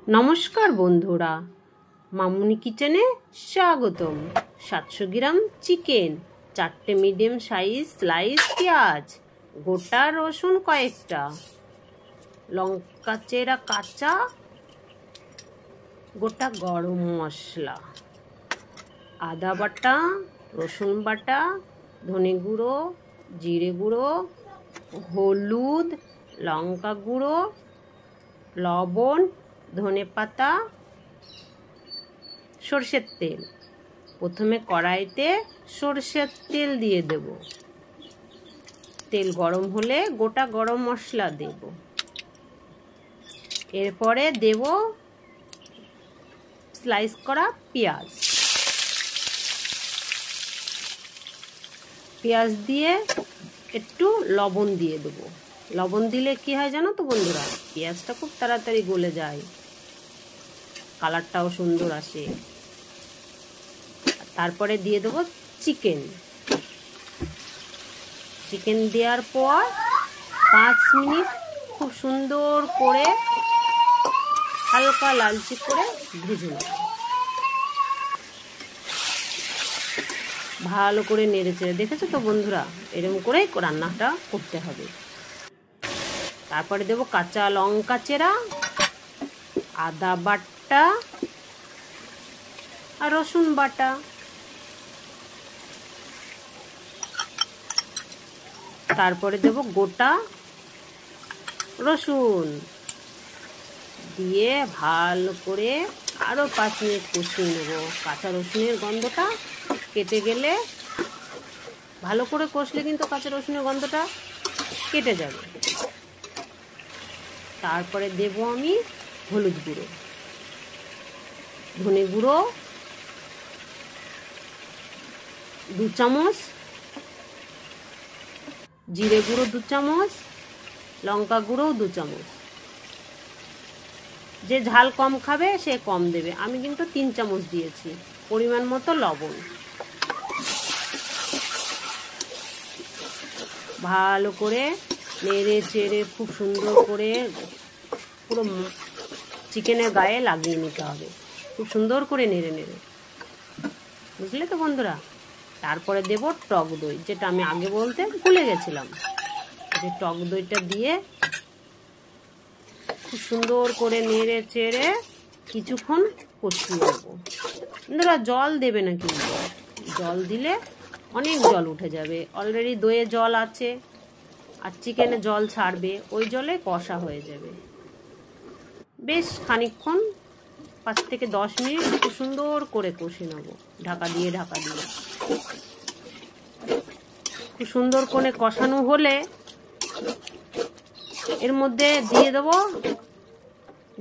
নমস্কার বন্ধুরা, মামুনি কিচেনে স্বাগতম। 700 গ্রাম চিকেন, 4টে মিডিয়াম সাইজ স্লাইস পেঁয়াজ, গোটা রসুন কয়েকটা, লঙ্কা চেরা কাঁচা, গোটা গরম মশলা, আদা বাটা, রসুন বাটা, ধনে গুঁড়ো, জিরে গুঁড়ো, হলুদ, লঙ্কা গুঁড়ো, লবণ, ধনে পাতা, সরষের তেল। প্রথমে কড়াইতে সরষের তেল দিয়ে দেব। তেল গরম হলে গোটা গরম মশলা দেব। এরপরে দেব স্লাইস করা পেঁয়াজ। পেঁয়াজ দিয়ে একটু লবণ দিয়ে দেবো। লবণ দিলে কি হয় জানো তো বন্ধুরা, পেঁয়াজটা খুব তাড়াতাড়ি গলে যায়, কালারটাও সুন্দর আসে। তারপরে দিয়ে দেবো চিকেন। চিকেন দেওয়ার পর 5 মিনিট খুব সুন্দর করে হালকা লালচে করে ভেজে নেব। ভালো করে নেড়ে চেড়ে, দেখেছো তো বন্ধুরা, এরকম করেই রান্নাটা করতে হবে। তারপরে দেবো কাঁচা লঙ্কা চেরা, আদা বাটা আর রসুন বাটা। তারপরে দেব গোটা রসুন দিয়ে ভালো করে আরো 5 মিনিট কষিয়ে নেব। কাঁচা রসুনের গন্ধটা কেটে গেলে, ভালো করে কষলে কিন্তু কাঁচা রসুনের গন্ধটা কেটে যাবে। তারপরে দেব আমি হলুদ গুঁড়ো, ধনে গুঁড়ো 2 চামচ, জিরে গুঁড়ো 2 চামচ, লঙ্কা গুঁড়ো 2 চামচ। যে ঝাল কম খাবে সে কম দেবে, আমি কিন্তু 3 চামচ দিয়েছি। পরিমাণ মতো লবণ। ভালো করে নেড়ে চেড়ে খুব সুন্দর করে পুরো চিকেনের গায়ে লাগিয়ে নিতে হবে, খুব সুন্দর করে নেড়ে নেড়ে, বুঝলে তো বন্ধুরা। তারপরে দেব টক দই, যেটা আমি আগে বলতে ভুলে গেছিলাম। যে টক দইটা দিয়ে খুব সুন্দর করে নেড়ে চেড়ে কিছুক্ষণ কষিয়ে নেব। বন্ধুরা জল দেবে না, কিন্তু জল দিলে অনেক জল উঠে যাবে। অলরেডি দইয়ে জল আছে আর চিকেনে জল ছাড়বে, ওই জলে কষা হয়ে যাবে। বেশ খানিকক্ষণ 5 থেকে 10 মিনিট খুব সুন্দর করে কষে নেব, ঢাকা দিয়ে ঢাকা দিয়ে। খুব সুন্দর করে কষানো হলে এর মধ্যে দিয়ে দেব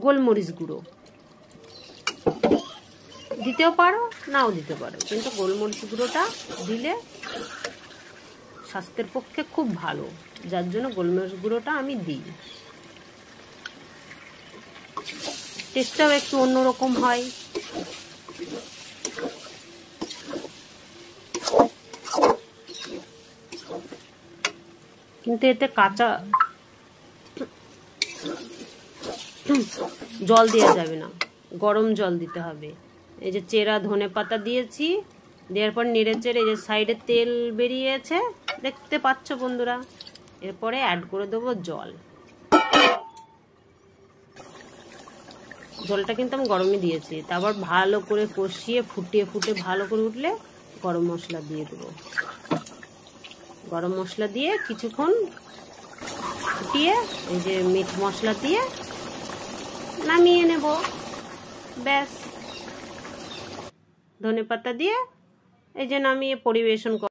গোলমরিচ গুঁড়ো। দিতেও পারো, নাও দিতে পারো, কিন্তু গোলমরিচ গুঁড়োটা দিলে স্বাস্থ্যের পক্ষে খুব ভালো, যার জন্য গোলমরিচ গুঁড়োটা আমি দিই। টেস্টটাও একটু অন্যরকম হয়। কিন্তু এতে কাঁচা জল দেওয়া যাবে না, গরম জল দিতে হবে। এই যে চেরা ধনে পাতা দিয়েছি, দেওয়ার পর নেড়ে চেড়ে, এই যে সাইডে তেল বেরিয়েছে দেখতে পাচ্ছ বন্ধুরা। এরপরে অ্যাড করে দেবো জল। জলটা কিন্তু আমি গরমে দিয়েছি। তারপর ভালো করে কষিয়ে ফুটিয়ে ভালো করে উঠলে গরম মশলা দিয়ে দেবো। গরম মশলা দিয়ে কিছুক্ষণ ফুটিয়ে, এই যে মিট মশলা দিয়ে নামিয়ে নেব। ব্যাস, ধনেপাতা দিয়ে এই যে নামিয়ে পরিবেশন